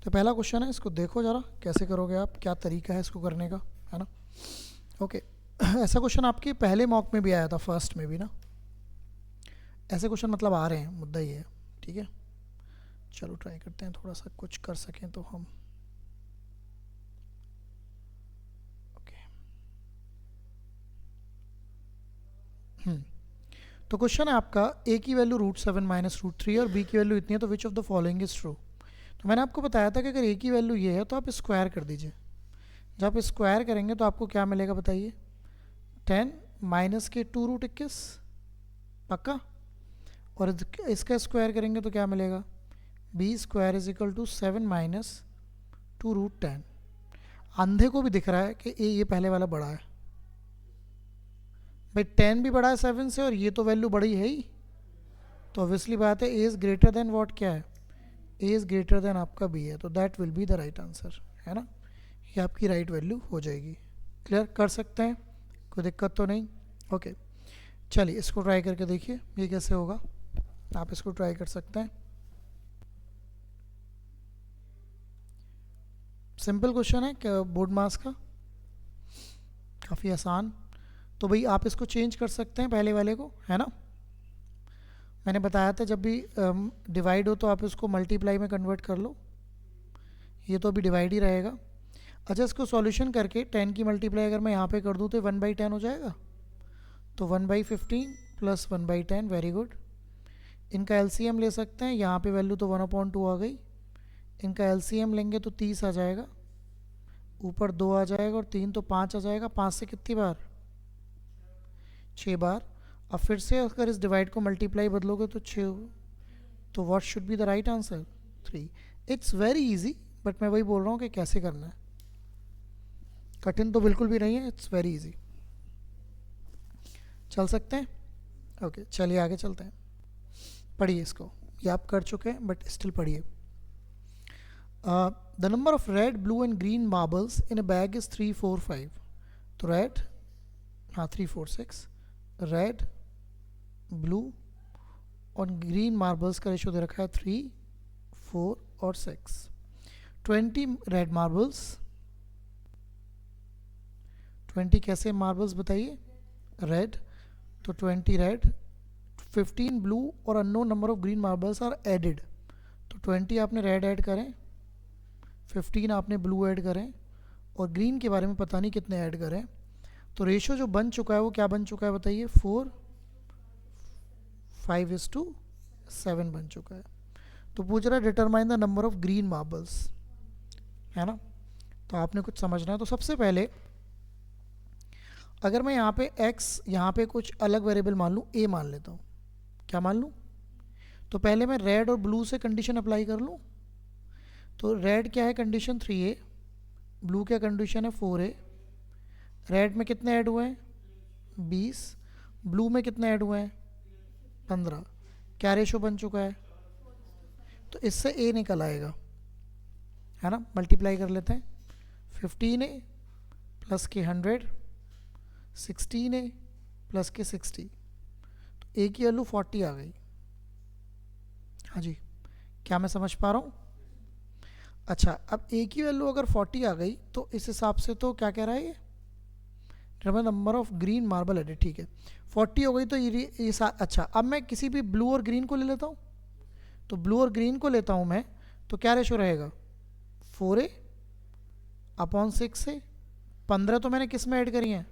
तो पहला क्वेश्चन है, इसको देखो ज़रा कैसे करोगे आप, क्या तरीका है इसको करने का, है ना। ओके ऐसा क्वेश्चन आपके पहले मॉक में भी आया था, फर्स्ट में भी ना, ऐसे क्वेश्चन मतलब आ रहे हैं, मुद्दा ये है। ठीक है, चलो ट्राई करते हैं थोड़ा सा कुछ कर सकें तो हम। ओके तो क्वेश्चन है आपका, ए की वैल्यू √7 माइनस √3 और बी की वैल्यू इतनी है, तो which of the following is true. तो मैंने आपको बताया था कि अगर ए की वैल्यू ये है तो आप स्क्वायर कर दीजिए। जब आप स्क्वायर करेंगे तो आपको क्या मिलेगा बताइए, 10 माइनस के 2√21, पक्का। और इसका स्क्वायर करेंगे तो क्या मिलेगा, B square is equal to 7 minus 2√10। अंधे को भी दिख रहा है कि ये पहले वाला बड़ा है भाई, 10 भी बड़ा है 7 से और ये तो वैल्यू बड़ी है ही, तो ऑब्वियसली बात है A is greater than what, क्या है, ए इज़ ग्रेटर देन आपका बी है, तो that will be the right answer, है ना। ये आपकी राइट वैल्यू हो जाएगी। क्लियर कर सकते हैं, कोई दिक्कत तो नहीं। ओके चलिए इसको ट्राई करके देखिए ये कैसे होगा, आप इसको ट्राई कर सकते हैं। सिंपल क्वेश्चन है बोर्ड मास का, काफ़ी आसान। तो भाई आप इसको चेंज कर सकते हैं पहले वाले को, है ना। मैंने बताया था जब भी डिवाइड हो तो आप इसको मल्टीप्लाई में कन्वर्ट कर लो, ये तो अभी डिवाइड ही रहेगा। अच्छा इसको सॉल्यूशन करके 10 की मल्टीप्लाई अगर मैं यहाँ पे कर दूँ तो 1/10 हो जाएगा, तो 1/15 प्लस 1/10, वेरी गुड। इनका एलसीएम ले सकते हैं, यहाँ पे वैल्यू तो 1/2 आ गई, इनका एलसीएम लेंगे तो 30 आ जाएगा, ऊपर 2 आ जाएगा और 3 तो 5 आ जाएगा, 5 से कितनी बार, 6 बार। अब फिर से अगर इस डिवाइड को मल्टीप्लाई बदलोगे तो 6, तो what should be the right answer, 3। It's very easy, but मैं वही बोल रहा हूँ कि कैसे करना है, कठिन तो बिल्कुल भी नहीं है, इट्स वेरी इजी। चल सकते हैं, ओके चलिए आगे चलते हैं। पढ़िए इसको, ये आप कर चुके हैं बट स्टिल पढ़िए। The number of red blue and green marbles in a bag is 3 4 5। तो रेड, हाँ 3 4 6, रेड ब्लू और ग्रीन मार्बल्स का रेशो दे रखा है 3 4 और 6। 20 रेड मार्बल्स, 20 कैसे मार्बल्स बताइए, रेड, तो 20 रेड, 15 ब्लू और unknown number of green marbles are added. तो 20 आपने रेड ऐड करें, 15 आपने ब्लू ऐड करें और ग्रीन के बारे में पता नहीं कितने ऐड करें, तो रेशो जो बन चुका है वो क्या बन चुका है बताइए, 4 5:7 बन चुका है। तो पूछ रहा है determine the number of green marbles, है ना। तो आपने कुछ समझना है, तो सबसे पहले अगर मैं यहाँ पे x, यहाँ पे कुछ अलग वेरिएबल मान लूँ, a मान लेता हूँ, क्या मान लूँ, तो पहले मैं रेड और ब्लू से कंडीशन अप्लाई कर लूँ। तो रेड क्या है कंडीशन 3a, ब्लू क्या कंडीशन है 4a। रेड में कितने ऐड हुए हैं 20, ब्लू में कितने ऐड हुए हैं 15, क्या रेशो बन चुका है, तो इससे a निकल आएगा, है ना। मल्टीप्लाई कर लेते हैं, 15a प्लस के 100, 16a प्लस के 60, तो a की वैल्यू 40 आ गई। हाँ जी, क्या मैं समझ पा रहा हूँ। अच्छा अब a की वैल्यू अगर 40 आ गई तो इस हिसाब से तो क्या कह रहा है ये, number of green marble added, ठीक है 40 हो गई, तो ये अच्छा अब मैं किसी भी ब्लू और ग्रीन को ले लेता हूँ, तो ब्लू और ग्रीन को लेता हूँ मैं, तो क्या रेशो रहेगा 4a/6 है, 15 तो मैंने किस में ऐड करी है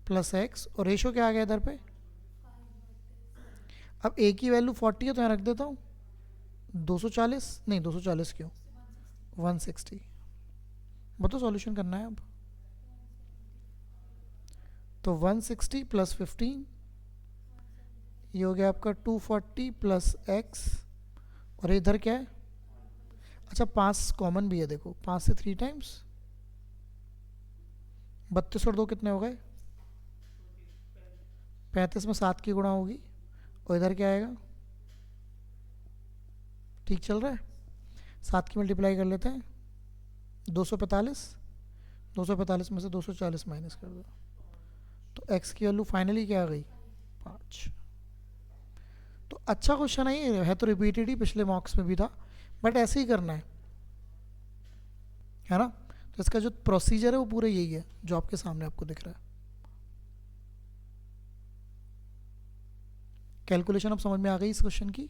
प्लस x, और रेशो क्या आ गया इधर पे, अब a की वैल्यू 40 है तो यहाँ रख देता हूँ 240, नहीं 240 क्यों 160। बताओ सॉल्यूशन करना है अब, तो 160 प्लस 15 ये हो गया आपका 240 प्लस x, और इधर क्या है, अच्छा 5 कॉमन भी है, देखो 5 से 3 टाइम्स 32 और 2 कितने हो गए 35 में 7 की गुणा होगी, और इधर क्या आएगा, ठीक चल रहा है, 7 की मल्टीप्लाई कर लेते हैं 245, 245 में से 240 माइनस कर दो, तो x की वैल्यू फाइनली क्या आ गई 5। तो अच्छा क्वेश्चन है ये, है तो रिपीटेड ही, पिछले मॉक्स में भी था, बट ऐसे ही करना है ना। तो इसका जो प्रोसीजर है वो पूरा यही है जो आपके सामने आपको दिख रहा है। कैलकुलेशन अब समझ में आ गई इस क्वेश्चन की।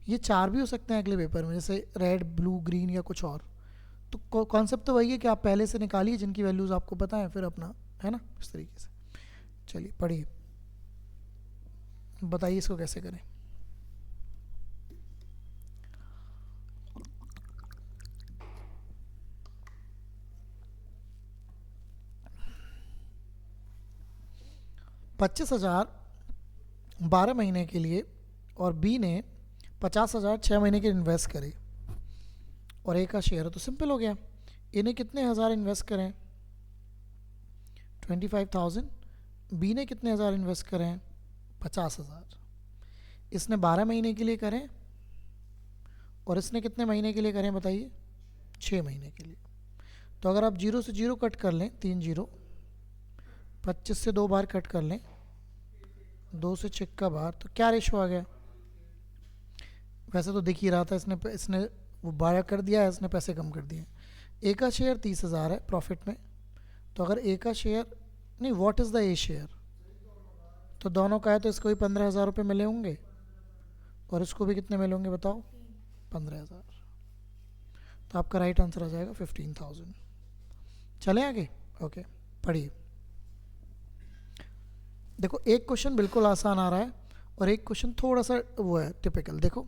ये 4 भी हो सकते हैं अगले पेपर में, जैसे रेड, ब्लू, ग्रीन या कुछ और। तो कॉन्सेप्ट तो वही है कि आप पहले से निकालिए जिनकी वैल्यूज़ आपको पता है, फिर अपना, है ना, इस तरीके से। चलिए पढ़िए, बताइए इसको कैसे करें। $25,000 12 महीने के लिए और बी ने 50,000 6 महीने के इन्वेस्ट करे और ए का शेयर है, तो सिंपल हो गया। इन्हें कितने हज़ार इन्वेस्ट करें? 25,000। बी ने कितने हज़ार इन्वेस्ट करें? 50,000। इसने 12 महीने के लिए करें और इसने कितने महीने के लिए करें बताइए? 6 महीने के लिए। तो अगर आप 0 से 0 कट कर लें, 3 0, 25 से 2 बार कट कर लें, 2 से 6 का बार, तो क्या रेशो आ गया? वैसे तो दिख ही रहा था, इसने वो 12 कर दिया है, इसने पैसे कम कर दिए। ए का शेयर 30,000 है प्रॉफिट में, तो अगर ए का शेयर नहीं, what is the A share, तो दोनों का है तो इसको भी 15,000 रुपये मिले होंगे और इसको भी कितने मिले होंगे बताओ? 15,000। तो आपका राइट आंसर आ जाएगा 15,000। चलें आगे। ओके, पढ़िए। देखो एक क्वेश्चन बिल्कुल आसान आ रहा है और एक क्वेश्चन थोड़ा सा वो है टिपिकल। देखो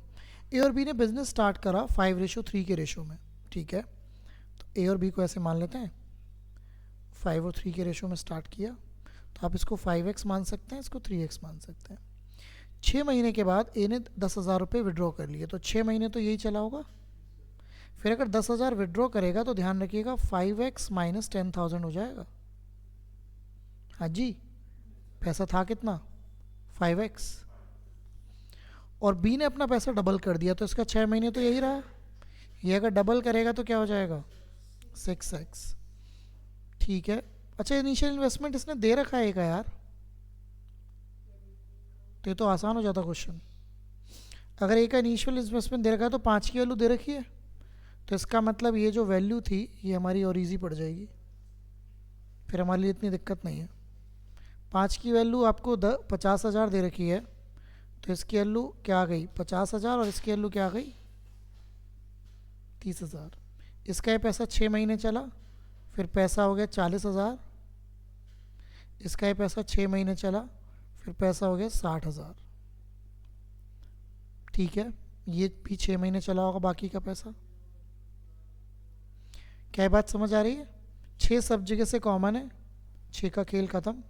ए और बी ने बिजनेस स्टार्ट करा 5:3 के रेशो में, ठीक है। तो ए और बी को ऐसे मान लेते हैं, 5 और 3 के रेशो में स्टार्ट किया, तो आप इसको 5x मान सकते हैं, इसको 3x मान सकते हैं। 6 महीने के बाद ए ने 10,000 रुपये विड्रॉ कर लिए, तो 6 महीने तो यही चला होगा। फिर अगर 10,000 विड्रॉ करेगा तो ध्यान रखिएगा 5x माइनस 10,000 हो जाएगा। हाँ जी, पैसा था कितना? 5x। और बी ने अपना पैसा डबल कर दिया, तो इसका 6 महीने तो यही रहा। ये अगर डबल करेगा तो क्या हो जाएगा? 6x, ठीक है। अच्छा, इनिशियल इन्वेस्टमेंट इसने दे रखा है का यार, तो ये तो आसान हो जाता क्वेश्चन। अगर ए का इनिशियल इन्वेस्टमेंट दे रखा है तो 5 की वैल्यू दे रखी है, तो इसका मतलब ये जो वैल्यू थी ये हमारी और ईजी पड़ जाएगी, फिर हमारे लिए इतनी दिक्कत नहीं है। 5 की वैल्यू आपको 50,000 दे रखी है, तो इसकी वैल्यू क्या आ गई? 50,000, और इसकी वैल्यू क्या आ गई? 30,000। इसका ये पैसा 6 महीने चला, फिर पैसा हो गया 40,000। इसका ये पैसा 6 महीने चला, फिर पैसा हो गया 60,000, ठीक है। ये भी 6 महीने चला होगा बाकी का पैसा। क्या बात समझ आ रही है? 6 सब जगह से कॉमन है, 6 का खेल ख़त्म,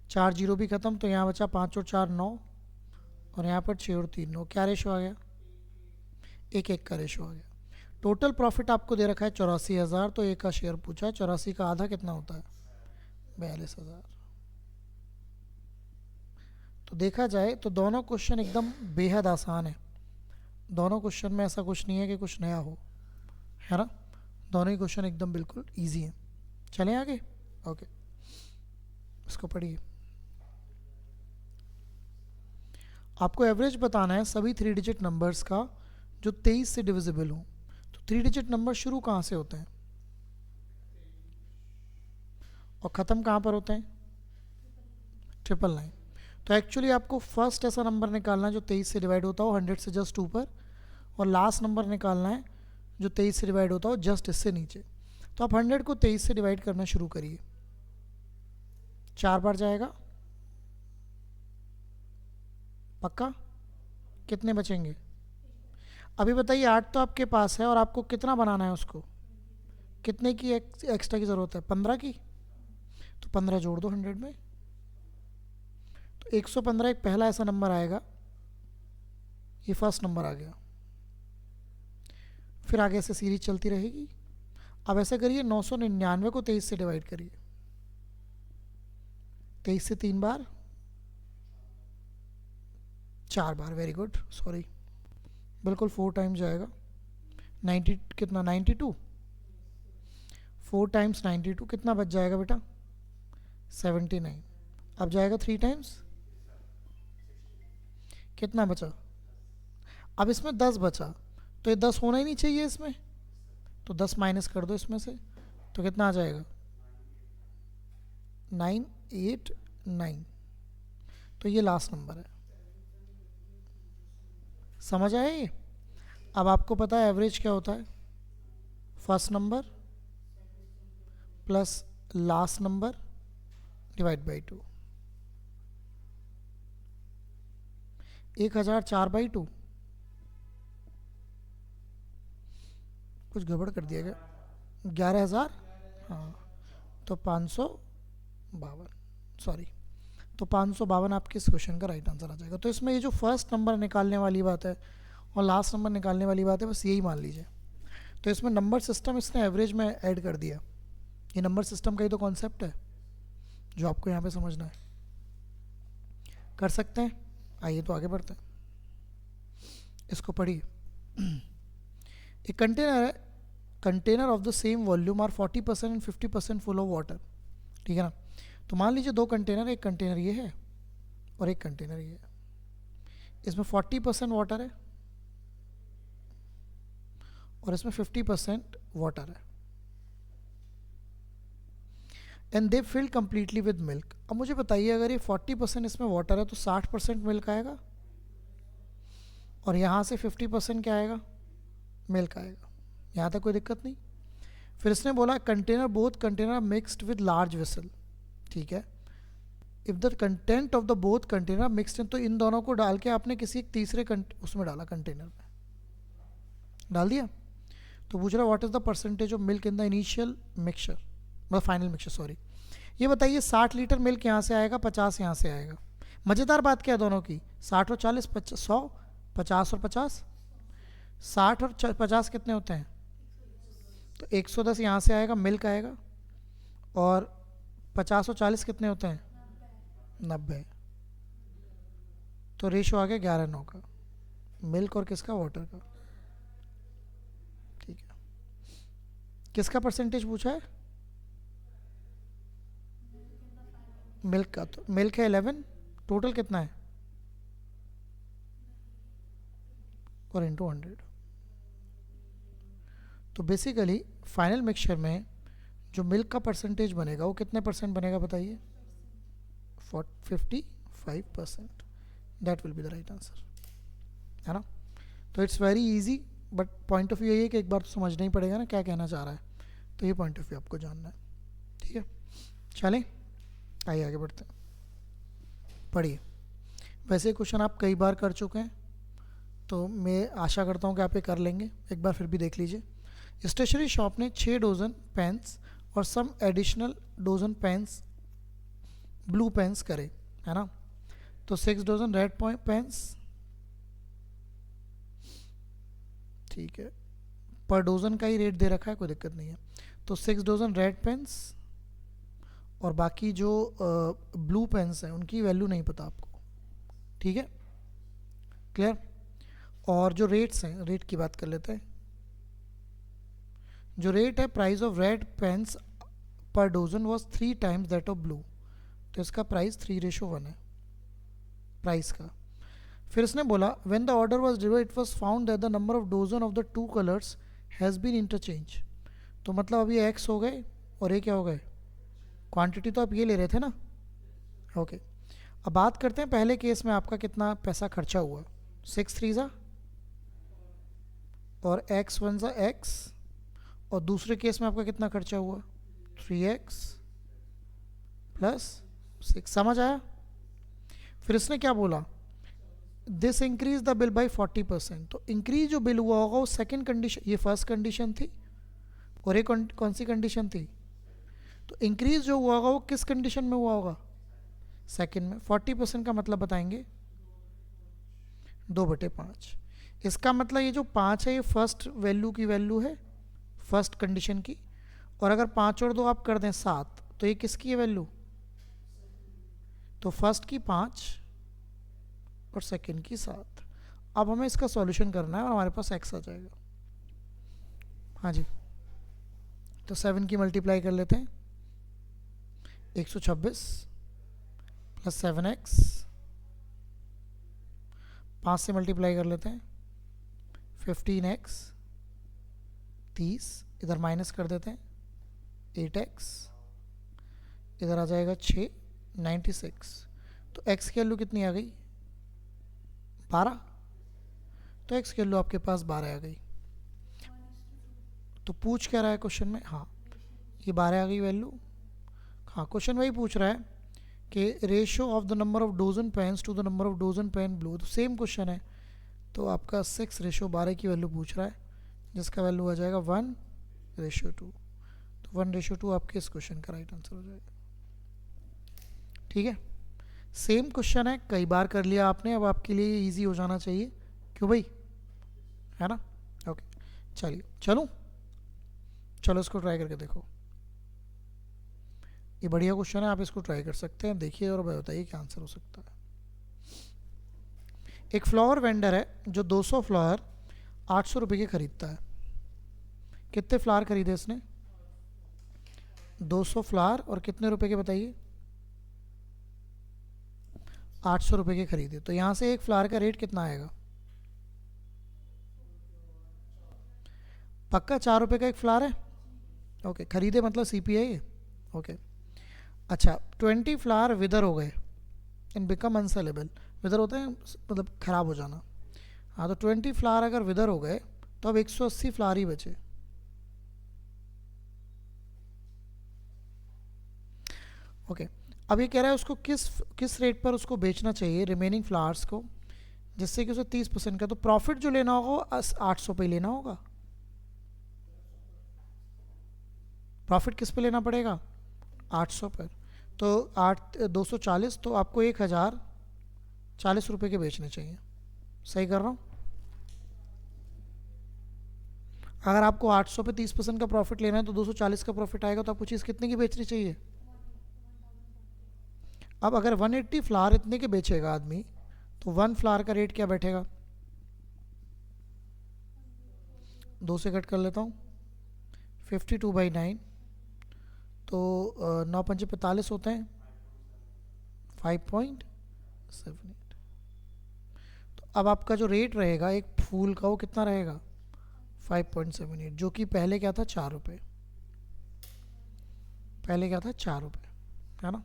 4 0 भी ख़त्म, तो यहाँ बचा 5 और 4 9, और यहाँ पर 6 और 3 9। क्या रेशो आ गया? 1:1 का रेशो आ गया। टोटल प्रॉफिट आपको दे रखा है 84,000, तो एक का शेयर पूछा है, 84 का आधा कितना होता है? 42,000। तो देखा जाए तो दोनों क्वेश्चन एकदम बेहद आसान है। दोनों क्वेश्चन में ऐसा कुछ नहीं है कि कुछ नया हो, है ना। दोनों ही क्वेश्चन एकदम बिल्कुल इजी हैं। चलें आगे। ओके, इसको पढ़िए। आपको एवरेज बताना है सभी 3 डिजिट नंबर्स का जो 23 से डिविजिबल हो। तो 3 डिजिट नंबर शुरू कहाँ से होते हैं और ख़त्म कहाँ पर होते हैं? 999। तो एक्चुअली आपको फर्स्ट ऐसा नंबर निकालना है जो 23 से डिवाइड होता हो 100 से जस्ट ऊपर, और लास्ट नंबर निकालना है जो 23 से डिवाइड होता हो जस्ट इससे नीचे। तो आप 100 को 23 से डिवाइड करना शुरू करिए, 4 बार जाएगा, पक्का? कितने बचेंगे? अभी बताइए, 8 तो आपके पास है और आपको कितना बनाना है उसको? कितने की एक्स्ट्रा की ज़रूरत है? 15 की। तो 15 जोड़ दो 100 में, तो 115 एक पहला ऐसा नंबर आएगा, ये फर्स्ट नंबर आ गया। फिर आगे से सीरीज चलती रहेगी। अब ऐसे करिए, 999 को 23 से डिवाइड करिए, 23 से 3 बार, 4 बार, वेरी गुड, सॉरी, बिल्कुल 4 टाइम्स जाएगा। 90 कितना? 92। 4 टाइम्स 92 कितना बच जाएगा बेटा? 79। अब जाएगा 3 टाइम्स, कितना बचा? अब इसमें 10 बचा, तो ये 10 होना ही नहीं चाहिए इसमें, तो 10 माइनस कर दो इसमें से, तो कितना आ जाएगा 989। तो ये लास्ट नंबर है। समझ आया ये? अब आपको पता है एवरेज क्या होता है, first number plus last number divide by 2। 1004/2, कुछ गड़बड़ कर दिया क्या? 11,000, हाँ, तो 552, सॉरी, तो 552 आपके इस क्वेश्चन का राइट आंसर आ जाएगा। तो इसमें ये जो फर्स्ट नंबर निकालने वाली बात है और लास्ट नंबर निकालने वाली बात है, बस यही मान लीजिए। तो इसमें नंबर सिस्टम इसने एवरेज में ऐड कर दिया। ये नंबर सिस्टम का ही तो कॉन्सेप्ट है जो आपको यहाँ पे समझना है। कर सकते हैं? आइए तो आगे बढ़ते हैं, इसको पढ़िए। एक कंटेनर है, container of the same volume are 40% and 50% full of water, ठीक है ना। तो मान लीजिए दो कंटेनर, एक कंटेनर ये है और एक कंटेनर ये है। इसमें 40% वाटर है और इसमें 50% वाटर है, and they fill completely with milk. अब मुझे बताइए, अगर ये 40% इसमें वाटर है तो 60% मिल्क आएगा, और यहाँ से 50% क्या आएगा, मिल्क आएगा। यहाँ तक कोई दिक्कत नहीं। फिर इसने बोला container, both container mixed with large vessel, ठीक है। If the content of the both container mixed, तो इन दोनों को डाल के आपने किसी एक तीसरे उसमें डाला, कंटेनर में डाल दिया। तो पूछ रहा what is the percentage of milk in the initial mixture, मतलब फाइनल मिक्सचर, सॉरी। ये बताइए 60 लीटर मिल्क यहाँ से आएगा, 50 यहाँ से आएगा। मज़ेदार बात क्या है दोनों की, 60 और 40, 100, 50 और 50, 60 और 50 कितने होते हैं, तो 110 यहाँ से आएगा, मिल्क आएगा, और 50 और 40 कितने होते हैं, 90। तो रेशो आ गया 11:9 का, मिल्क और किसका, वाटर का, ठीक है। किसका परसेंटेज पूछा है, मिल्क का। तो मिल्क है 11, टोटल कितना है, और इंटू 100। तो बेसिकली फाइनल मिक्सचर में जो मिल्क का परसेंटेज बनेगा वो कितने परसेंट बनेगा बताइए, 55%। That will be the right answer, है ना। तो it's very easy, but point of view यही है कि एक बार तो समझना ही पड़ेगा ना क्या कहना चाह रहा है, तो ये पॉइंट ऑफ व्यू आपको जानना है, ठीक है। चलें, आइए आगे बढ़ते हैं, पढ़िए। वैसे क्वेश्चन आप कई बार कर चुके हैं, तो मैं आशा करता हूँ कि आप ये कर लेंगे, एक बार फिर भी देख लीजिए। स्टेशनरी शॉप ने 6 डोजन पेन्स और some additional dozen pens, blue pens करे, है ना। तो 6 डोजन रेड पेन्स, ठीक है, पर डोजन का ही रेट दे रखा है, कोई दिक्कत नहीं है। तो 6 डोजन रेड पेन्स और बाकी जो ब्लू पेन्स हैं उनकी वैल्यू नहीं पता आपको, ठीक है, क्लियर। और जो रेट्स हैं, रेट की बात कर लेते हैं। जो रेट है, प्राइस ऑफ रेड पेन्स पर dozen was 3 times that of blue, तो इसका प्राइस 3:1 है प्राइस का। फिर इसने बोला when the order was delivered it was found that the number of dozen of the 2 colours has been interchange. तो मतलब अभी एक्स हो गए और ये क्या हो गए, क्वांटिटी तो आप ये ले रहे थे ना, ओके। अब बात करते हैं पहले केस में आपका कितना पैसा खर्चा हुआ, 6 3 ज़ा और x 1 ज़ा x, और दूसरे केस में आपका कितना खर्चा हुआ, 3x प्लस 6। समझ आया। फिर इसने क्या बोला, this increase the bill by 40%। तो इंक्रीज जो बिल हुआ होगा वो सेकंड कंडीशन, ये फर्स्ट कंडीशन थी और ये कौन सी कंडीशन थी, तो इंक्रीज जो हुआ होगा वो किस कंडीशन में हुआ होगा, सेकंड में। 40% का मतलब बताएंगे 2/5। इसका मतलब ये जो 5 है ये फर्स्ट वैल्यू की वैल्यू है, फर्स्ट कंडीशन की, और अगर 5 और 2 आप कर दें 7, तो ये किसकी है वैल्यू, तो फर्स्ट की 5 और सेकंड की 7। अब हमें इसका सॉल्यूशन करना है और हमारे पास x आ जाएगा, हाँ जी। तो 7 की मल्टीप्लाई कर लेते हैं, 126 प्लस 7x, 5 से मल्टीप्लाई कर लेते हैं 15x 30, इधर माइनस कर देते हैं 8x, इधर आ जाएगा 6 96। तो x की वैल्यू कितनी आ गई 12। तो x की वैल्यू आपके पास 12 आ गई। तो पूछ क्या रहा है क्वेश्चन में, हाँ ये 12 आ गई वैल्यू। हाँ क्वेश्चन वही पूछ रहा है कि ratio of the number of dozen pens to the number of dozen pen blue, तो सेम क्वेश्चन है। तो आपका 6:12 की वैल्यू पूछ रहा है, जिसका वैल्यू आ जाएगा 1:2। तो 1:2 आपके इस क्वेश्चन का राइट आंसर हो जाएगा। ठीक है, सेम क्वेश्चन है, कई बार कर लिया आपने, अब आपके लिए इजी हो जाना चाहिए, क्यों भाई, है ना। ओके चलिए, चलो इसको ट्राई करके देखो। ये बढ़िया क्वेश्चन है, आप इसको ट्राई कर सकते हैं, देखिए और बताइए क्या आंसर हो सकता है। एक फ्लावर वेंडर है जो 200 फ्लावर 800 रुपये के खरीदता है। कितने फ्लावर खरीदे इसने, 200 फ्लावर, और कितने रुपए के बताइए, 800 रुपये के खरीदे। तो यहाँ से एक फ्लावर का रेट कितना आएगा, पक्का 4 रुपये का एक फ्लावर है। ओके, खरीदे मतलब CPI। ओके अच्छा, 20 फ्लावर विदर हो गए इन बिकम अनसेलेबल। विदर होता है मतलब ख़राब हो जाना। हाँ, तो 20 फ्लावर अगर विदर हो गए तो अब 180 फ्लावर ही बचे। ओके अब ये कह रहा है उसको किस रेट पर उसको बेचना चाहिए रिमेनिंग फ्लावर्स को, जिससे कि उसे 30% का, तो प्रॉफिट जो लेना होगा 800 पे लेना होगा। प्रॉफिट किस पे लेना पड़ेगा, 800 पर। तो 240, तो आपको 1040 रुपये के बेचने चाहिए। सही कर रहा हूँ, अगर आपको 800 पे 30% का प्रॉफिट लेना है तो 240 का प्रॉफिट आएगा, तो आपको चीज़ कितने की बेचनी चाहिए। अब अगर 180 फ्लावर इतने के बेचेगा आदमी, तो 1 फ्लावर का रेट क्या बैठेगा, 2 से कट कर लेता हूँ, 52/9, तो 9 पंचे 45 होते हैं, 5.78। तो अब आपका जो रेट रहेगा एक फूल का वो कितना रहेगा, 5.78, जो कि पहले क्या था 4 रुपये, पहले क्या था 4 रुपये, है ना।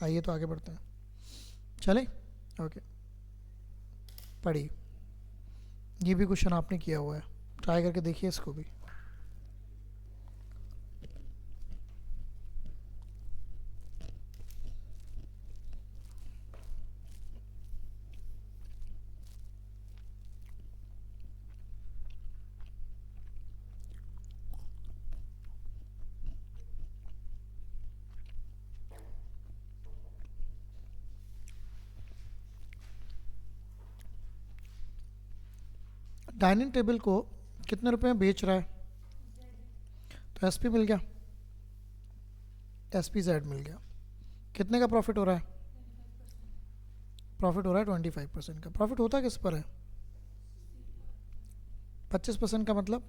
आइए तो आगे बढ़ते हैं, चले। ओके पढ़िए, ये भी क्वेश्चन आपने किया हुआ है, ट्राई करके देखिए इसको भी। डाइनिंग टेबल को कितने रुपए में बेच रहा है, तो SP मिल गया, SPZ मिल गया। कितने का प्रॉफिट हो रहा है, प्रॉफिट हो रहा है 25% का। प्रॉफिट होता किस पर है, 25% का मतलब,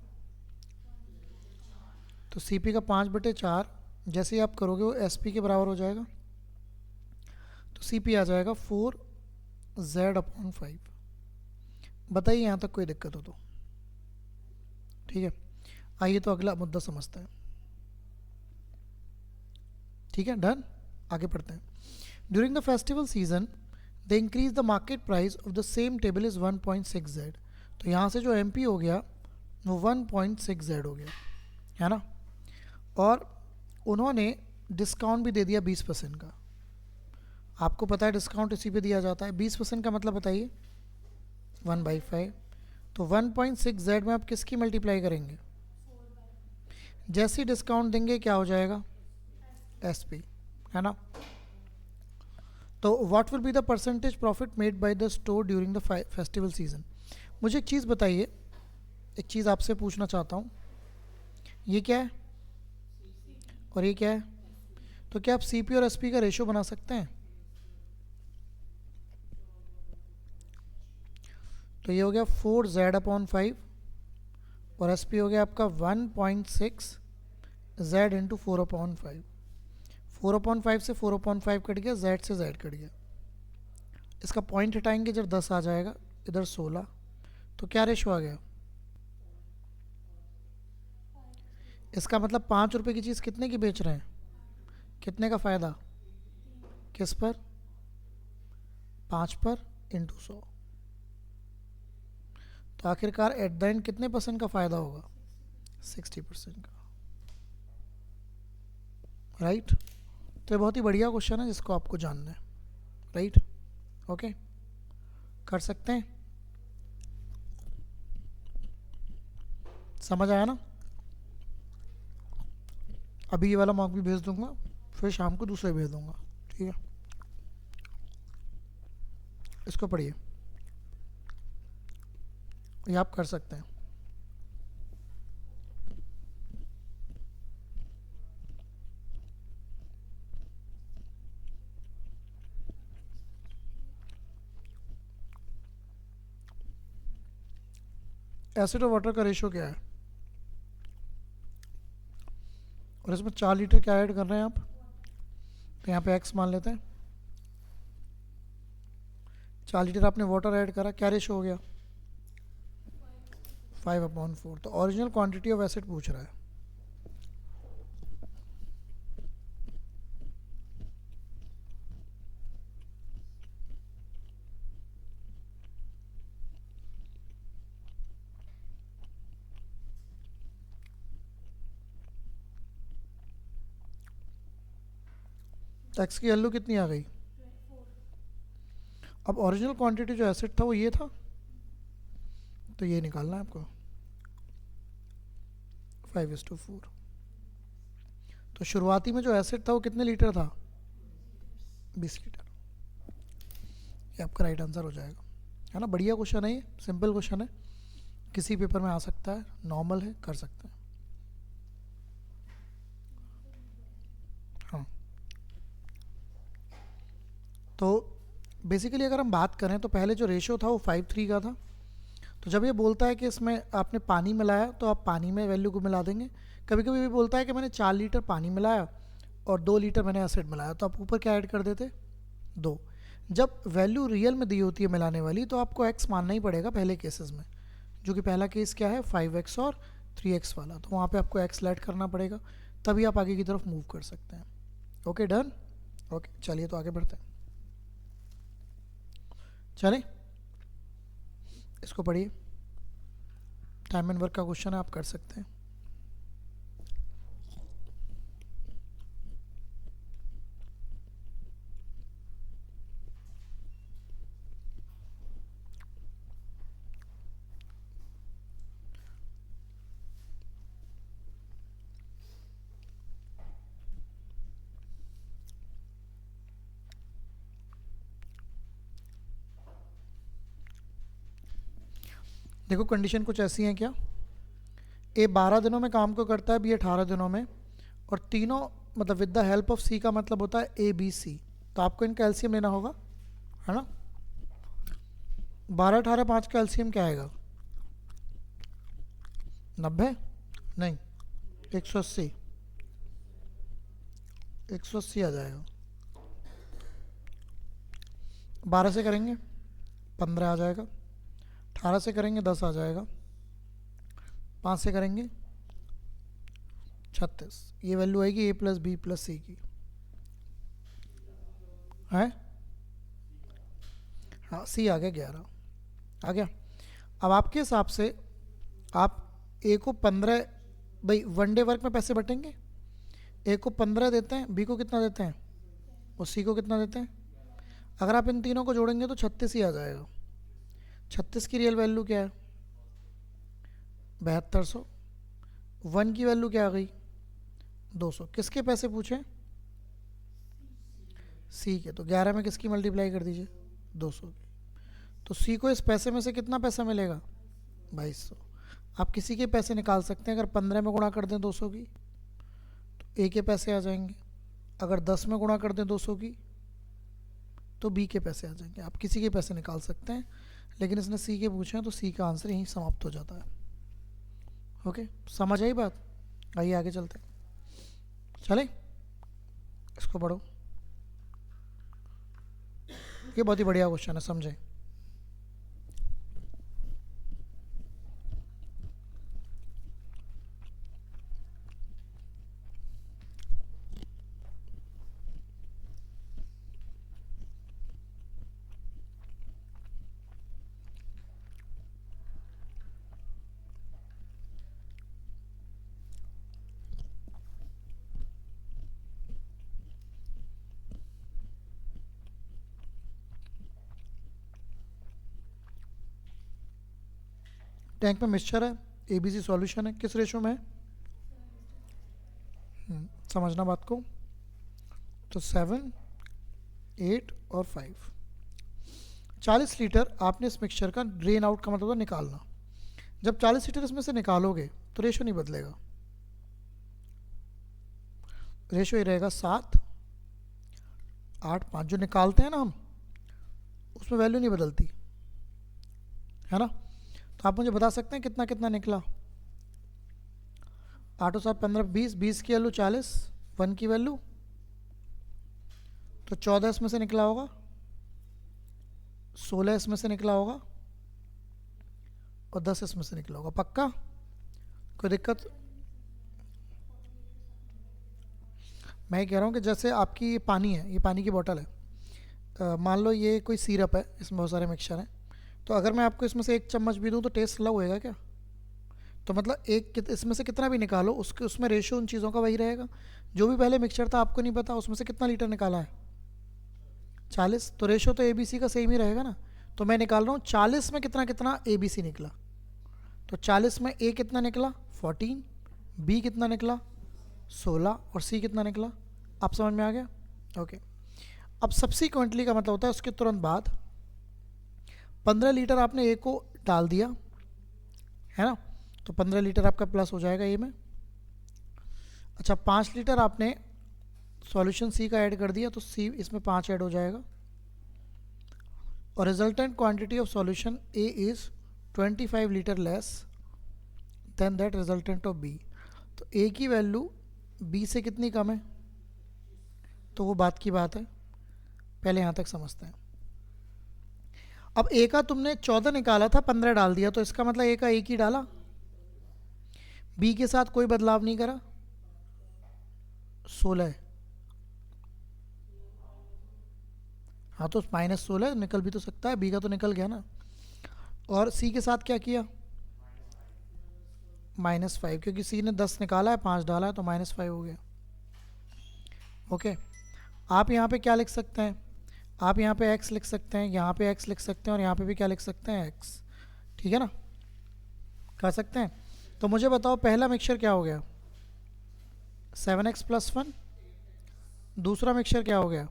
तो CP का 5/4 जैसे ही आप करोगे वो SP के बराबर हो जाएगा। तो CP आ जाएगा 4Z/5। बताइए यहाँ तक कोई दिक्कत हो तो। ठीक है, आइए तो अगला मुद्दा समझते हैं। ठीक है, डन, आगे पढ़ते हैं। During the festival season the increase the market price of the same table is 1.6Z। तो यहाँ से जो MP हो गया वो 1.6Z हो गया, है ना। और उन्होंने डिस्काउंट भी दे दिया 20% का। आपको पता है डिस्काउंट इसी पे दिया जाता है। 20% का मतलब बताइए, 1/5। तो 1.6Z में आप किसकी मल्टीप्लाई करेंगे, जैसे डिस्काउंट देंगे क्या हो जाएगा, SP, है ना। तो what will be the percentage profit made by the store during the festival season. मुझे एक चीज़ बताइए, एक चीज़ आपसे पूछना चाहता हूँ, ये क्या है और ये क्या है, तो क्या आप CP और SP का रेशियो बना सकते हैं। तो ये हो गया 4Z/5 और SP हो गया आपका 1.6Z इंटू 4/5। 4/5 से 4/5 कट गया, Z से Z कट गया। इसका पॉइंट हटाएंगे जब 10 आ जाएगा, इधर 16, तो क्या रेशो आ गया इसका मतलब 5 रुपए की चीज़ कितने की बेच रहे हैं, कितने का फ़ायदा, किस पर, 5 पर इंटू 100। तो आखिरकार एट द एंड कितने % का फ़ायदा होगा, 60% का, राइट। तो ये बहुत ही बढ़िया क्वेश्चन है जिसको आपको जानना है, राइट। ओके, कर सकते हैं, समझ आया ना। अभी ये वाला मॉक भी भेज दूंगा, फिर शाम को दूसरे भेज दूंगा, ठीक है। इसको पढ़िए, ये आप कर सकते हैं। एसिड और वाटर का रेशो क्या है, और इसमें 4 लीटर क्या ऐड कर रहे हैं आप, तो यहाँ पे x मान लेते हैं। 4 लीटर आपने वाटर ऐड करा, क्या रेशो हो गया, 5/4। तो ओरिजिनल क्वांटिटी ऑफ एसिड पूछ रहा है। एक्स की वैल्यू कितनी आ गई, अब ओरिजिनल क्वांटिटी जो एसिड था वो ये था, तो ये निकालना है आपको, 5:4। तो शुरुआती में जो एसिड था वो कितने लीटर था, 20 लीटर। ये आपका राइट आंसर हो जाएगा, है ना। बढ़िया क्वेश्चन है ये, सिंपल क्वेश्चन है, किसी पेपर में आ सकता है, नॉर्मल है, कर सकते हैं। हाँ, तो बेसिकली अगर हम बात करें तो पहले जो रेशो था वो 5:3 का था। तो जब ये बोलता है कि इसमें आपने पानी मिलाया तो आप पानी में वैल्यू को मिला देंगे। कभी कभी भी बोलता है कि मैंने 4 लीटर पानी मिलाया और 2 लीटर मैंने एसिड मिलाया, तो आप ऊपर क्या ऐड कर देते, 2। जब वैल्यू रियल में दी होती है मिलाने वाली तो आपको x मानना ही पड़ेगा पहले केसेस में, जो कि पहला केस क्या है 5x और 3x वाला, तो वहाँ पे आपको x ऐड करना पड़ेगा, तभी आप आगे की तरफ मूव कर सकते हैं। Okay, done. ओके, चलिए तो आगे बढ़ते हैं, चलें, इसको पढ़िए। टाइम एंड वर्क का क्वेश्चन है, आप कर सकते हैं। देखो कंडीशन कुछ ऐसी है क्या, ए 12 दिनों में काम को करता है, बी 18 दिनों में, और तीनों मतलब विद द हेल्प ऑफ सी का मतलब होता है ए बी सी। तो आपको इनका एलसीएम लेना होगा, है ना। 12 18 5 का एलसीएम क्या आएगा, 90 नहीं 180, 180 आ जाएगा। 12 से करेंगे 15 आ जाएगा, 18 से करेंगे 10 आ जाएगा, 5 से करेंगे 36। ये वैल्यू आएगी ए प्लस बी प्लस सी की, है। हाँ, सी आ गया 11 आ गया। अब आपके हिसाब से आप ए को 15, भाई वन डे वर्क में पैसे बटेंगे, ए को 15 देते हैं, बी को कितना देते हैं और सी को कितना देते हैं। अगर आप इन तीनों को जोड़ेंगे तो 36 ही आ जाएगा। 36 की रियल वैल्यू क्या है, 7200। वन की वैल्यू क्या आ गई, 200। किसके पैसे पूछे, सी के, तो 11 में किसकी मल्टीप्लाई कर दीजिए, 200 की। तो सी को इस पैसे में से कितना पैसा मिलेगा, 2200। आप किसी के पैसे निकाल सकते हैं, अगर 15 में गुणा कर दें 200 की तो ए के पैसे आ जाएंगे, अगर 10 में गुणा कर दें 200 की तो बी के पैसे आ जाएंगे। आप किसी के पैसे निकाल सकते हैं, लेकिन इसने सी के पूछे हैं तो सी का आंसर यहीं समाप्त हो जाता है। ओके, समझ आई बात। आइए आगे चलते हैं, चले, इसको पढ़ो, ये बहुत ही बढ़िया क्वेश्चन है, समझे। टैंक में मिक्सचर है, ABC सॉल्यूशन है, किस रेशो में है? समझना बात को। तो 7, 8 और 5। 40 लीटर आपने इस मिक्सचर का ड्रेन आउट का मतलब होता है निकालना। जब 40 लीटर इसमें से निकालोगे तो रेशो नहीं बदलेगा, रेशो ही रहेगा 7, 8, 5। जो निकालते हैं ना हम, उसमें वैल्यू नहीं बदलती है ना। तो आप मुझे बता सकते हैं कितना कितना निकला? 8 और 7 15, 20, 20 की वैल्यू 40, 1 की वैल्यू तो 14 इसमें से निकला होगा, 16 इसमें से निकला होगा और 10 इसमें से निकला होगा। पक्का? कोई दिक्कत? मैं कह रहा हूँ कि जैसे आपकी ये पानी है, ये पानी की बोतल है, मान लो ये कोई सिरप है, इसमें बहुत सारे मिक्सचर हैं, तो अगर मैं आपको इसमें से 1 चम्मच भी दूँ तो टेस्ट अलग होएगा क्या? तो मतलब इसमें से कितना भी निकालो उसके उसमें रेशो उन चीज़ों का वही रहेगा। जो भी पहले मिक्सचर था आपको नहीं पता उसमें से कितना लीटर निकाला है, 40, तो रेशो तो ABC का सेम ही रहेगा ना। तो मैं निकाल रहा हूँ 40 में कितना कितना ABC निकला। तो 40 में A कितना निकला 14, B कितना निकला 16 और C कितना निकला। आप समझ में आ गया? ओके। अब सब्सिक्वेंटली का मतलब होता है उसके तुरंत बाद 15 लीटर आपने A को डाल दिया है ना, तो 15 लीटर आपका प्लस हो जाएगा A में। अच्छा, 5 लीटर आपने सॉल्यूशन C का ऐड कर दिया तो C इसमें 5 ऐड हो जाएगा। और resultant quantity of solution A is 25 litre less than that resultant of B। तो A की वैल्यू B से कितनी कम है? तो वो बात की बात है, पहले यहाँ तक समझते हैं। अब A का तुमने 14 निकाला था, 15 डाल दिया, तो इसका मतलब A का 1 ही डाला, B के साथ कोई बदलाव नहीं करा, 16। हाँ तो -16 निकल भी तो सकता है, B का तो निकल गया ना। और C के साथ क्या किया? -5, क्योंकि C ने 10 निकाला है, 5 डाला है, तो -5 हो गया। ओके। आप यहाँ पे क्या लिख सकते हैं? आप यहाँ पे x लिख सकते हैं, यहाँ पे x लिख सकते हैं और यहाँ पे भी क्या लिख सकते हैं? x। ठीक है ना, कर सकते हैं। तो मुझे बताओ पहला मिक्सचर क्या हो गया? 7x + 1। दूसरा मिक्सचर क्या हो गया?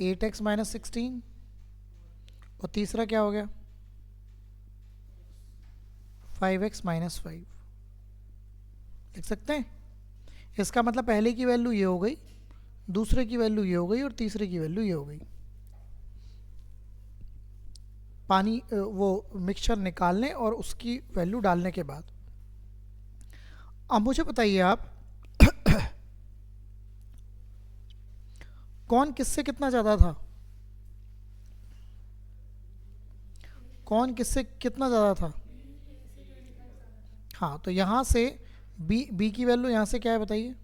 8x - 16। और तीसरा क्या हो गया? 5x - 5। लिख सकते हैं? इसका मतलब पहले की वैल्यू ये हो गई, दूसरे की वैल्यू ये हो गई और तीसरे की वैल्यू ये हो गई। पानी वो मिक्सचर निकालने और उसकी वैल्यू डालने के बाद। अब मुझे बताइए आप कौन किससे कितना ज़्यादा था? कौन किससे कितना ज़्यादा था? हाँ, तो यहाँ से B की वैल्यू यहाँ से क्या है बताइए?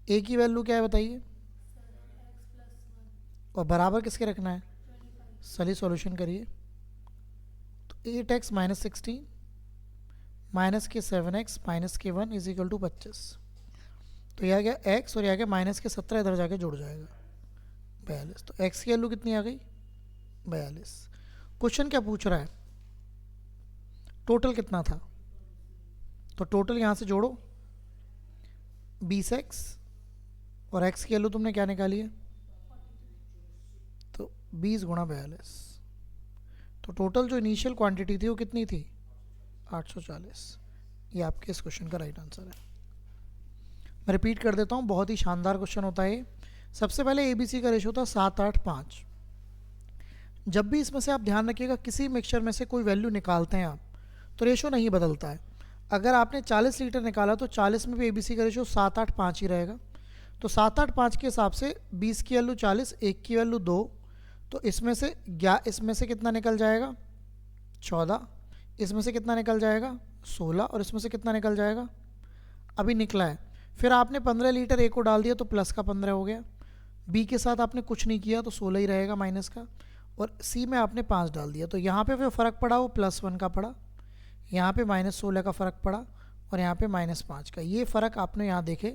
A की वैल्यू क्या है बताइए? और बराबर किसके रखना है? चलिए सॉल्यूशन करिए। तो 8x - 16 माइनस के 7x माइनस के 1 इज इक्वल टू 25। तो यह आ गया x और यह आ गया -17, इधर जाके जुड़ जाएगा 42। तो x की वैल्यू कितनी आ गई? 42। क्वेश्चन क्या पूछ रहा है? टोटल कितना था? तो टोटल यहाँ से जोड़ो 20x और x की वैल्यू तुमने क्या निकाली है? तो 20 × 42। तो टोटल जो इनिशियल क्वांटिटी थी वो कितनी थी? 840। ये आपके इस क्वेश्चन का राइट आंसर है। मैं रिपीट कर देता हूँ, बहुत ही शानदार क्वेश्चन होता है। सबसे पहले ABC का रेशो था 7, 8, 5। जब भी इसमें से आप ध्यान रखिएगा किसी मिक्सचर में से कोई वैल्यू निकालते हैं आप तो रेशो नहीं बदलता है। अगर आपने 40 लीटर निकाला तो 40 में भी ABC का रेशो 7, 8, 5 ही रहेगा। तो 7, 8, 5 के हिसाब से 20 की वैल्यू 40, 1 की वैल्यू 2, तो इसमें से कितना निकल जाएगा? 14। इसमें से कितना निकल जाएगा? 16। और इसमें से कितना निकल जाएगा? अभी निकला है। फिर आपने 15 लीटर A को डाल दिया तो प्लस का 15 हो गया। B के साथ आपने कुछ नहीं किया तो 16 ही रहेगा माइनस का। और C में आपने 5 डाल दिया तो यहाँ पे जो फ़र्क पड़ा वो +1 का पड़ा, यहाँ पे -16 का फ़र्क पड़ा और यहाँ पे -5 का। ये फ़र्क आपने यहाँ देखे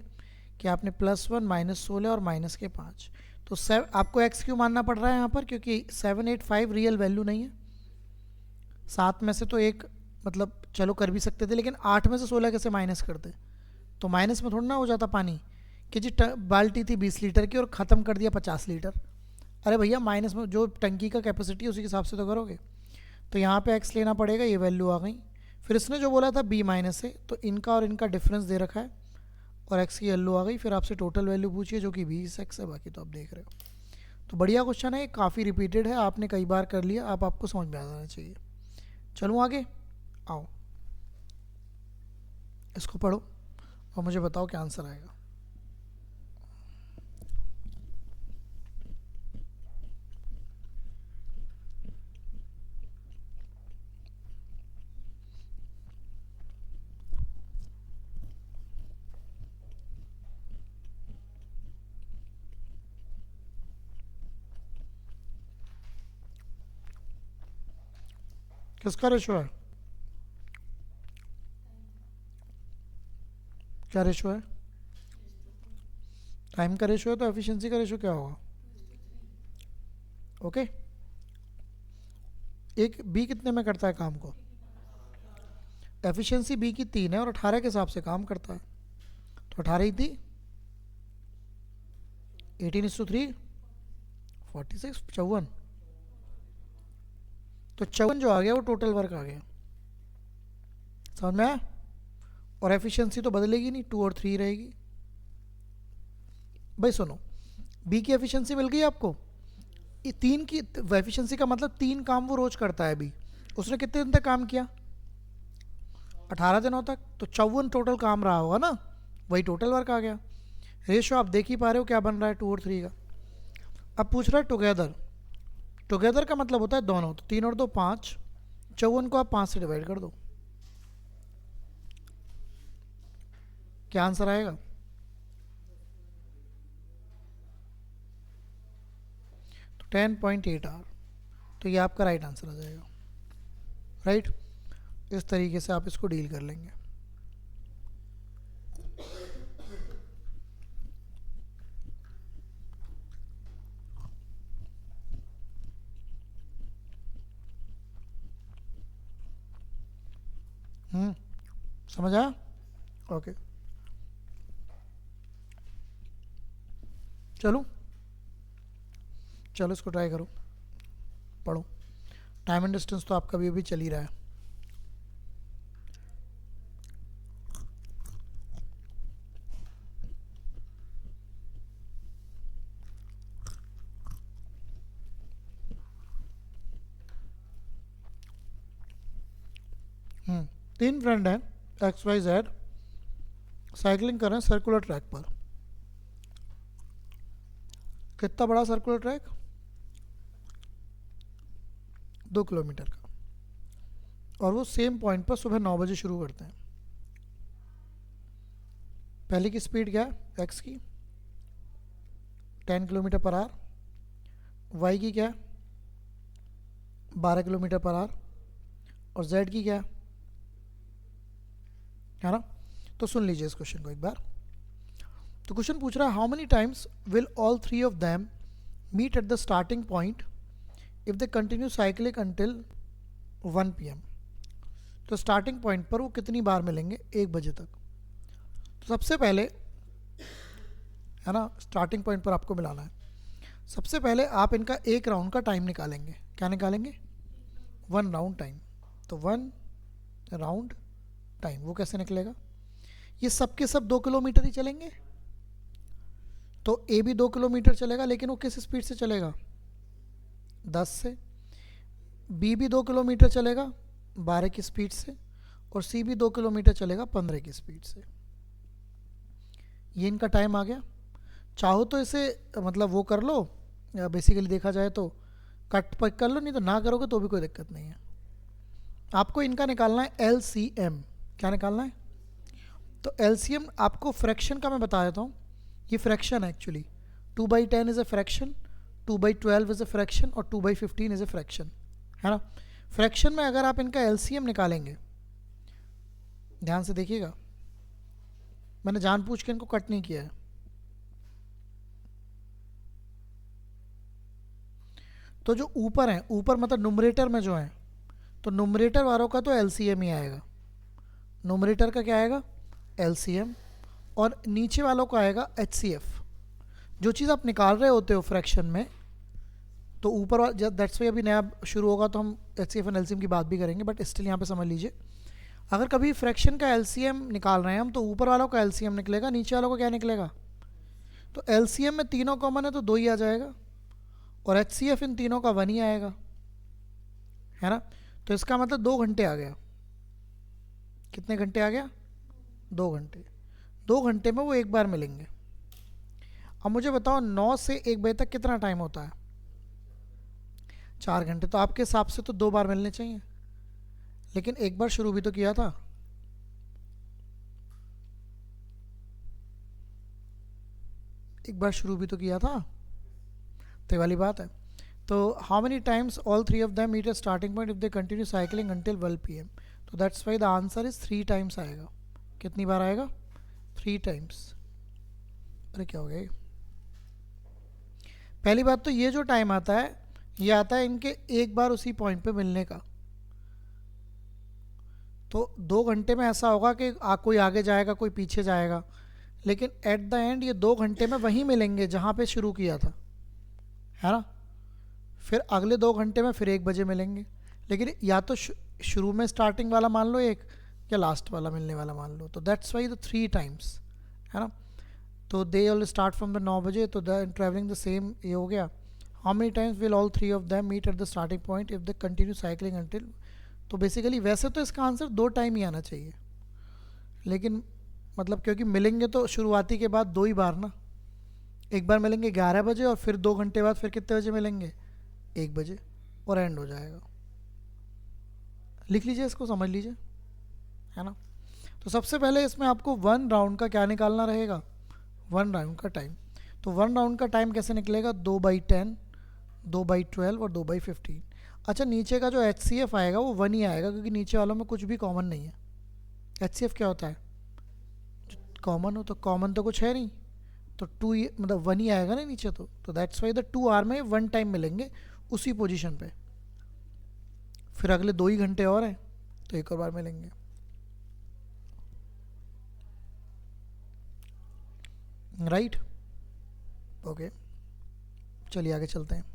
कि आपने +1 -16 और -5। तो आपको x क्यों मानना पड़ रहा है यहाँ पर? क्योंकि 7, 8, 5 रियल वैल्यू नहीं है। 7 में से तो एक मतलब चलो कर भी सकते थे, लेकिन 8 में से 16 कैसे माइनस करते? तो माइनस में थोड़ा ना हो जाता पानी कि जी बाल्टी थी 20 लीटर की और ख़त्म कर दिया 50 लीटर। अरे भैया माइनस में जो टंकी का कैपेसिटी है उसी के हिसाब से तो करोगे। तो यहाँ पे एक्स लेना पड़ेगा, ये वैल्यू आ गई। फिर इसने जो बोला था बी माइनस है, तो इनका और इनका डिफरेंस दे रखा है और एक्स की वैल्यू आ गई। फिर आपसे टोटल वैल्यू पूछिए जो कि 20x है, बाकी तो आप देख रहे हो। तो बढ़िया क्वेश्चन है, काफ़ी रिपीटेड है, आपने कई बार कर लिया, अब आपको समझ में आ जाना चाहिए। चलूँ आगे, आओ इसको पढ़ो और मुझे बताओ क्या आंसर आएगा। किसका रेशो है? क्या रेशो है? टाइम का रेशो है, तो एफिशिएंसी का रेशो क्या होगा? ओके। एक बी कितने में करता है काम को? एफिशिएंसी बी की 3 है और 18 के हिसाब से काम करता है, तो 18 ही थी। 18:3 46 54, तो 54 जो आ गया वो टोटल वर्क आ गया। समझ में आया? और एफिशिएंसी तो बदलेगी नहीं, 2 और 3 रहेगी। भाई सुनो, बी की एफिशिएंसी मिल गई आपको। ये 3 की एफिशिएंसी का मतलब 3 काम वो रोज करता है। बी उसने कितने दिन तक काम किया? 18 दिनों तक, तो 54 टोटल काम रहा होगा ना, वही टोटल वर्क आ गया। रेशो आप देख ही पा रहे हो क्या बन रहा है, 2 और 3 का। अब पूछ रहा है टुगेदर। टुगेदर का मतलब होता है दोनों, तो 3 और 2 5, 54 को आप 5 से डिवाइड कर दो, क्या आंसर आएगा? तो 10.8 आवर, तो ये आपका राइट आंसर आ जाएगा। राइट, इस तरीके से आप इसको डील कर लेंगे। समझ आया? ओके, चलो चलो इसको ट्राई करो, पढ़ो। टाइम एंड डिस्टेंस तो आपका भी अभी चल ही रहा है। तीन फ्रेंड हैं, एक्स वाई जेड, साइकिलिंग कर रहे हैं सर्कुलर ट्रैक पर। कितना बड़ा सर्कुलर ट्रैक? 2 किलोमीटर का, और वो सेम पॉइंट पर सुबह 9 बजे शुरू करते हैं। पहले की स्पीड क्या है एक्स की? 10 किलोमीटर पर आवर। वाई की क्या है? 12 किलोमीटर पर आवर। और जेड की क्या है ना? तो सुन लीजिए इस क्वेश्चन को एक बार। तो क्वेश्चन पूछ रहा है how many times will all 3 of them meet at the starting point if they continue cycling until 1 PM। तो स्टार्टिंग पॉइंट पर वो कितनी बार मिलेंगे 1 बजे तक? तो सबसे पहले है ना, स्टार्टिंग पॉइंट पर आपको मिलाना है। सबसे पहले आप इनका एक राउंड का टाइम निकालेंगे। क्या निकालेंगे? 1 राउंड टाइम। तो 1 राउंड टाइम वो कैसे निकलेगा? ये सब के सब 2 किलोमीटर ही चलेंगे, तो ए भी 2 किलोमीटर चलेगा, लेकिन वो किस स्पीड से चलेगा? 10 से। बी भी 2 किलोमीटर चलेगा 12 की स्पीड से, और सी भी 2 किलोमीटर चलेगा 15 की स्पीड से। ये इनका टाइम आ गया। चाहो तो इसे मतलब वो कर लो, या बेसिकली देखा जाए तो कट पक कर लो, नहीं तो ना करोगे तो भी कोई दिक्कत नहीं है। आपको इनका निकालना है LCM। क्या निकालना है? तो LCM आपको फ्रैक्शन का मैं बता देता हूँ। ये फ्रैक्शन है actually. 2/10 is a fraction, 2/12 is a fraction, और 2/15 इज़ अ फ्रैक्शन, है ना? फ्रैक्शन में अगर आप इनका LCM निकालेंगे, ध्यान से देखिएगा, मैंने जानबूझ के इनको कट नहीं किया है। तो जो ऊपर है, ऊपर मतलब नुमरेटर में जो है, तो नुमरेटर वालों का तो एलसीएम ही आएगा, नुमरेटर का क्या आएगा, एलसीएम, और नीचे वालों का आएगा एचसीएफ। जो चीज़ आप निकाल रहे होते हो फ्रैक्शन में, तो ऊपर दैट्स वाई अभी नया शुरू होगा तो हम एचसीएफ एंड एलसीएम की बात भी करेंगे, बट स्टिल यहाँ पे समझ लीजिए, अगर कभी फ्रैक्शन का एलसीएम निकाल रहे हैं हम, तो ऊपर वालों का एलसीएम निकलेगा, नीचे वालों का क्या निकलेगा। तो एलसीएम में तीनों कॉमन है तो 2 ही आ जाएगा, और एचसीएफ इन तीनों का 1 ही आएगा, है ना। तो इसका मतलब 2 घंटे आ गया। कितने घंटे आ गया, 2 घंटे। 2 घंटे में वो एक बार मिलेंगे। अब मुझे बताओ 9 से 1 बजे तक कितना टाइम होता है, 4 घंटे। तो आपके हिसाब से तो 2 बार मिलने चाहिए, लेकिन एक बार शुरू भी तो किया था। एक बार शुरू भी तो किया था, तो ये वाली बात है। तो how many times all 3 of them meet a starting point if they continue cycling until 12 PM। तो that's why the answer is 3 times आएगा। कितनी बार आएगा, 3 टाइम्स। अरे क्या हो गया, पहली बात तो ये जो टाइम आता है, ये आता है इनके एक बार उसी पॉइंट पे मिलने का। तो 2 घंटे में ऐसा होगा कि कोई आगे जाएगा कोई पीछे जाएगा, लेकिन एट द एंड ये 2 घंटे में वहीं मिलेंगे जहाँ पे शुरू किया था, है ना। फिर अगले 2 घंटे में फिर 1 बजे मिलेंगे, लेकिन या तो शुरू में स्टार्टिंग वाला मान लो एक, या लास्ट वाला मिलने वाला मान लो। तो दैट्स वाई द 3 टाइम्स, है ना। तो they all start from the 9 बजे, तो द ट्रैवलिंग द सेम, ये हो गया। How many times will all 3 of them meet at the starting point if they continue cycling until. तो बेसिकली वैसे तो इसका आंसर 2 टाइम ही आना चाहिए, लेकिन मतलब क्योंकि मिलेंगे तो शुरुआती के बाद 2 ही बार ना, एक बार मिलेंगे 11 बजे और फिर 2 घंटे बाद फिर कितने बजे मिलेंगे, 1 बजे, और एंड हो जाएगा। लिख लीजिए इसको, समझ लीजिए, है ना। तो सबसे पहले इसमें आपको 1 राउंड का क्या निकालना रहेगा, 1 राउंड का टाइम। तो 1 राउंड का टाइम कैसे निकलेगा, 2/10, 2/12 और 2/15। अच्छा, नीचे का जो एचसीएफ आएगा वो 1 ही आएगा, क्योंकि नीचे वालों में कुछ भी कॉमन नहीं है। एचसीएफ क्या होता है, कॉमन हो, तो कॉमन तो कुछ है नहीं, तो 2 मतलब 1 ही आएगा ना नीचे। तो दैट्स वाई द 2 आवर में 1 टाइम मिलेंगे उसी पोजीशन पे। फिर अगले 2 ही घंटे और हैं तो एक और बार मिलेंगे। राइट, ओके, चलिए आगे चलते हैं।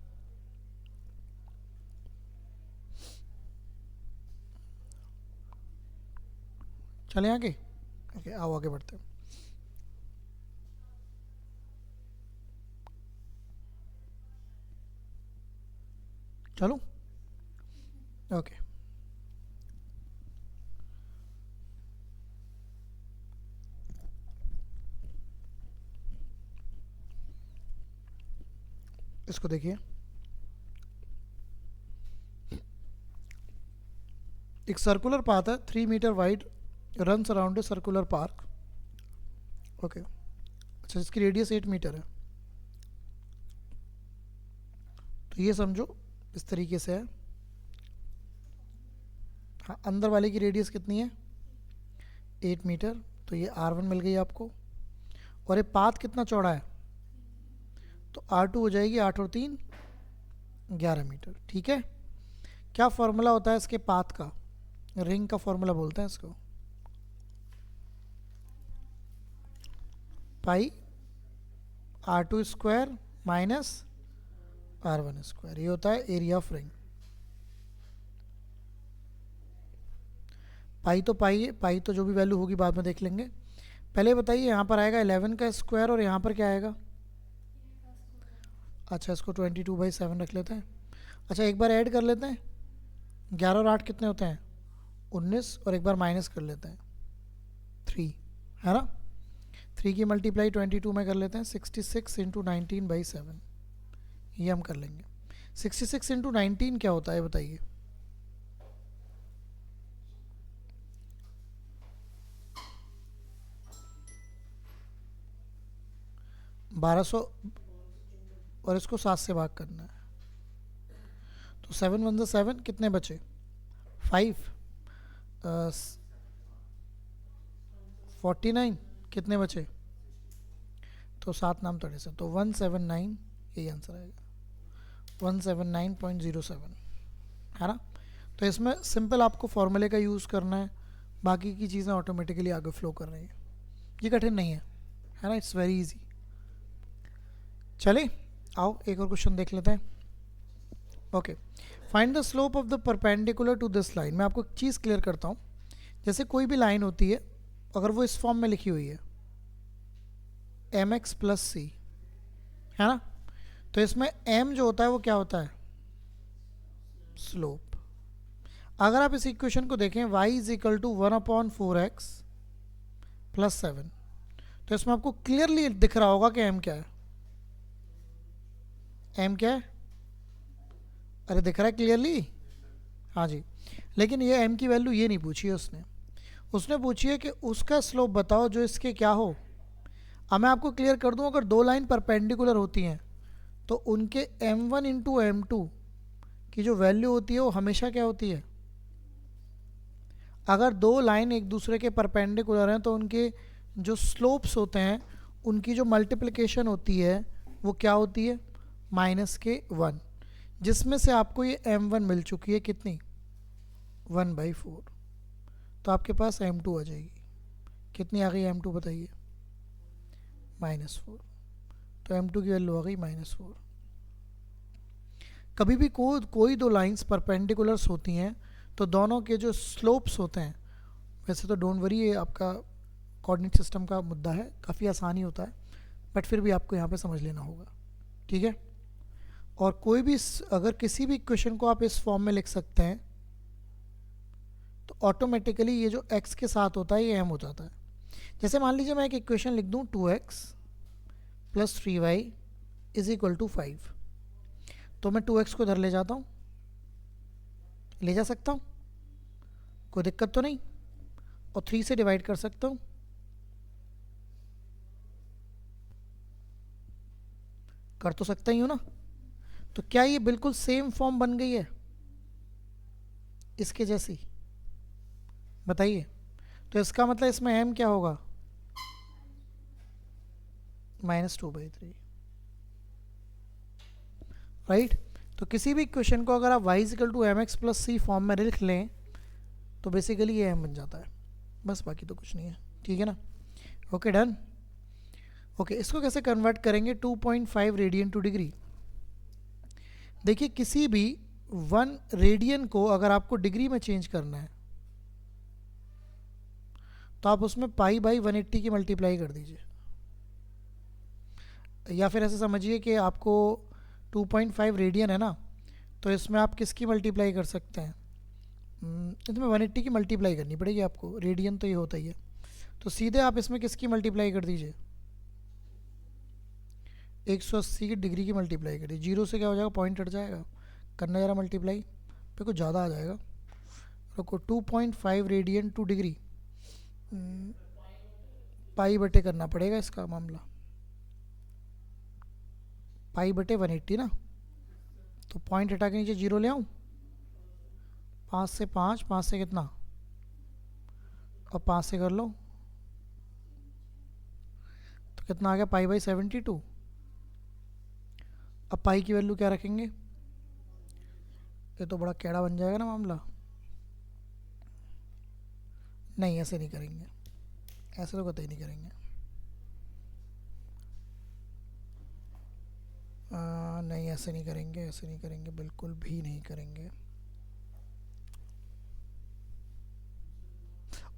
चलें आगे, ओके, आओ आगे बढ़ते हैं। चलो, ओके। इसको देखिए, एक सर्कुलर पाथ है 3 metre wide, runs around a circular park, okay. अच्छा, इसकी रेडियस 8 मीटर है। तो ये समझो इस तरीके से है। हाँ, अंदर वाले की रेडियस कितनी है, 8 मीटर। तो ये R1 मिल गई आपको, और ये पाथ कितना चौड़ा है, तो R2 हो जाएगी 8 और 3 11 मीटर, ठीक है। क्या फॉर्मूला होता है इसके पाथ का, रिंग का फॉर्मूला बोलते हैं इसको, पाई R2 square minus R1 square, ये होता है एरिया ऑफ रिंग। पाई तो पाई है, पाई तो जो भी वैल्यू होगी बाद में देख लेंगे। पहले बताइए, यहाँ पर आएगा 11 का स्क्वायर और यहाँ पर क्या आएगा, अच्छा इसको 22/7 रख लेते हैं। अच्छा, एक बार ऐड कर लेते हैं, 11 और 8 कितने होते हैं, 19, और एक बार माइनस कर लेते हैं 3, है ना। 3 की मल्टीप्लाई 22 में कर लेते हैं, 66 इंटू 19/7, ये हम कर लेंगे। 66 इंटू 19 क्या होता है बताइए, 1200, और इसको 7 से भाग करना है, तो 7 1 7, कितने बचे 5, 49, कितने बचे, तो 7 नाम तड़े से, तो 179, यही आंसर आएगा 179.07, है ना। तो इसमें सिंपल आपको फॉर्मूले का यूज़ करना है, बाकी की चीज़ें ऑटोमेटिकली आगे फ्लो कर रही हैं। ये कठिन नहीं है ना, इट्स वेरी इजी। चलिए आओ एक और क्वेश्चन देख लेते हैं। Okay, find the slope of the perpendicular to this line. मैं आपको एक चीज़ क्लियर करता हूँ। जैसे कोई भी लाइन होती है, अगर वो इस फॉर्म में लिखी हुई है mx प्लस सी, है ना, तो इसमें m जो होता है वो क्या होता है, स्लोप। अगर आप इस इक्वेशन को देखें y is equal to 1/4x plus 7, तो इसमें आपको क्लियरली दिख रहा होगा कि m क्या है। m क्या है, अरे दिख रहा है क्लियरली, हाँ जी। लेकिन ये m की वैल्यू ये नहीं पूछी है उसने पूछी है कि उसका स्लोप बताओ जो इसके क्या हो। अब मैं आपको क्लियर कर दूं, अगर दो लाइन परपेंडिकुलर होती हैं तो उनके m1 इंटू m2 की जो वैल्यू होती है वो हमेशा क्या होती है, अगर दो लाइन एक दूसरे के परपेंडिकुलर हैं तो उनके जो स्लोप्स होते हैं उनकी जो मल्टीप्लिकेशन होती है वो क्या होती है, -1, जिसमें से आपको ये m1 मिल चुकी है कितनी, 1/4। तो आपके पास m2 आ जाएगी, कितनी आ गई m2 बताइए, -4। तो m2 की वैल्यू आ गई -4। कभी भी कोई दो लाइंस परपेंडिकुलर्स होती हैं तो दोनों के जो स्लोप्स होते हैं, वैसे तो डोंट वरी ये आपका कोऑर्डिनेट सिस्टम का मुद्दा है, काफ़ी आसानी होता है, बट फिर भी आपको यहाँ पे समझ लेना होगा, ठीक है। और कोई भी अगर किसी भी इक्वेशन को आप इस फॉर्म में लिख सकते हैं तो ऑटोमेटिकली ये जो x के साथ होता है ये m हो जाता है। जैसे मान लीजिए मैं एक इक्वेशन लिख दूँ 2x plus 3y is equal to 5, तो मैं 2x को इधर ले जाता हूँ, ले जा सकता हूँ, कोई दिक्कत तो नहीं, और 3 से डिवाइड कर सकता हूँ, कर तो सकता ही हूँ ना। तो क्या ये बिल्कुल सेम फॉर्म बन गई है इसके जैसी, बताइए। तो इसका मतलब इसमें m क्या होगा, -2/3, राइट। तो किसी भी इक्वेशन को अगर आप y equal to mx plus C form में लिख लें तो बेसिकली ये m बन जाता है, बस, बाकी तो कुछ नहीं है, ठीक है ना। Okay done. ओके, इसको कैसे कन्वर्ट करेंगे, 2.5 रेडियन टू डिग्री। देखिए किसी भी 1 रेडियन को अगर आपको डिग्री में चेंज करना है तो आप उसमें π/180 की मल्टीप्लाई कर दीजिए, या फिर ऐसे समझिए कि आपको 2.5 रेडियन है ना, तो इसमें आप किसकी मल्टीप्लाई कर सकते हैं, इसमें 180 की मल्टीप्लाई करनी पड़ेगी आपको, रेडियन तो ये होता ही है, तो सीधे आप इसमें किसकी मल्टीप्लाई कर दीजिए, 180 की डिग्री की मल्टीप्लाई करिए। जीरो से क्या हो जाएगा, पॉइंट हट जाएगा, करना जरा मल्टीप्लाई पे कुछ ज़्यादा आ जाएगा, रुको, 2.5 रेडियन टू डिग्री π/, करना पड़ेगा इसका मामला, π/180 ना, तो पॉइंट हटा के नीचे जीरो ले आऊँ, 5 से 5, 5 से कितना, और 5 से कर लो तो कितना आ गया, π/72। अब पाई की वैल्यू क्या रखेंगे, ये तो बड़ा कैड़ा बन जाएगा ना मामला, नहीं ऐसे नहीं करेंगे, ऐसे तो कतई नहीं करेंगे, नहीं ऐसे नहीं करेंगे, ऐसे नहीं करेंगे, बिल्कुल भी नहीं करेंगे,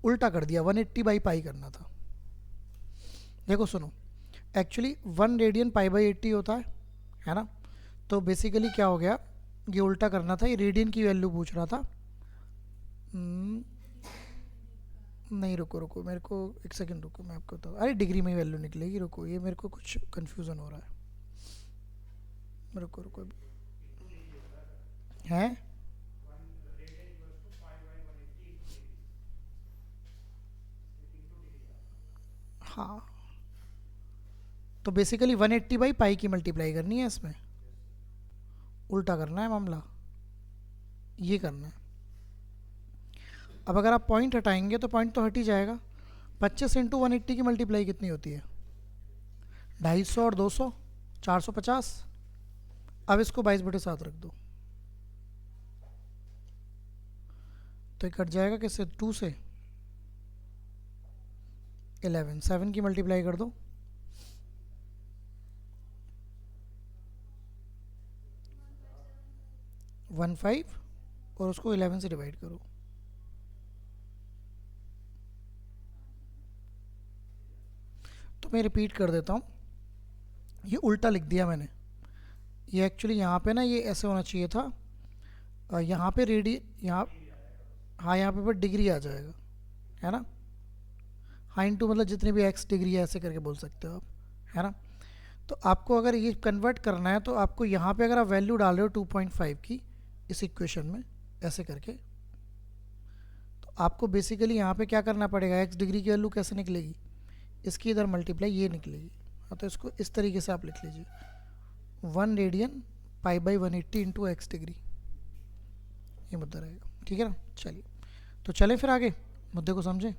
उल्टा कर दिया, 180/π करना था। देखो सुनो, एक्चुअली 1 रेडियन π/80 होता है ना, तो बेसिकली क्या हो गया, ये उल्टा करना था, ये रेडियन की वैल्यू पूछ रहा था। नहीं रुको रुको, मेरे को एक सेकंड रुको, मैं आपको बताऊँ, अरे डिग्री में वैल्यू निकलेगी, रुको, ये मेरे को कुछ कंफ्यूजन हो रहा है, रुको रुको, है हाँ, तो बेसिकली 180/π की मल्टीप्लाई करनी है, इसमें उल्टा करना है मामला, ये करना है। अब अगर आप पॉइंट हटाएंगे तो पॉइंट तो हट ही जाएगा, 25 इंटू 180 की मल्टीप्लाई कितनी होती है, 250 और 200, 450। अब इसको 22/7 रख दो, तो ये कट जाएगा किससे, 2 से 11, 7 की मल्टीप्लाई कर दो, 15 और उसको 11 से डिवाइड करो। तो मैं रिपीट कर देता हूँ, ये उल्टा लिख दिया मैंने। ये एक्चुअली यहाँ पे ना ये ऐसे होना चाहिए था, यहाँ पे यहाँ, हाँ यहाँ पे डिग्री आ जाएगा, है ना। हाँ इंटू मतलब जितनी भी एक्स डिग्री है ऐसे करके बोल सकते हो आप, है ना। तो आपको अगर ये कन्वर्ट करना है तो आपको यहाँ पे अगर आप वैल्यू डाल रहे हो 2.5 की इस इक्वेशन में ऐसे करके, तो आपको बेसिकली यहाँ पे क्या करना पड़ेगा, एक्स डिग्री की वैल्यू कैसे निकलेगी, इसकी इधर मल्टीप्लाई ये निकलेगी। हाँ तो इसको इस तरीके से आप लिख लीजिए, 1 रेडियन π/180 इंटू एक्स डिग्री, ये मुद्दा रहेगा, ठीक है ना। चलिए तो चलें फिर आगे मुद्दे को समझें।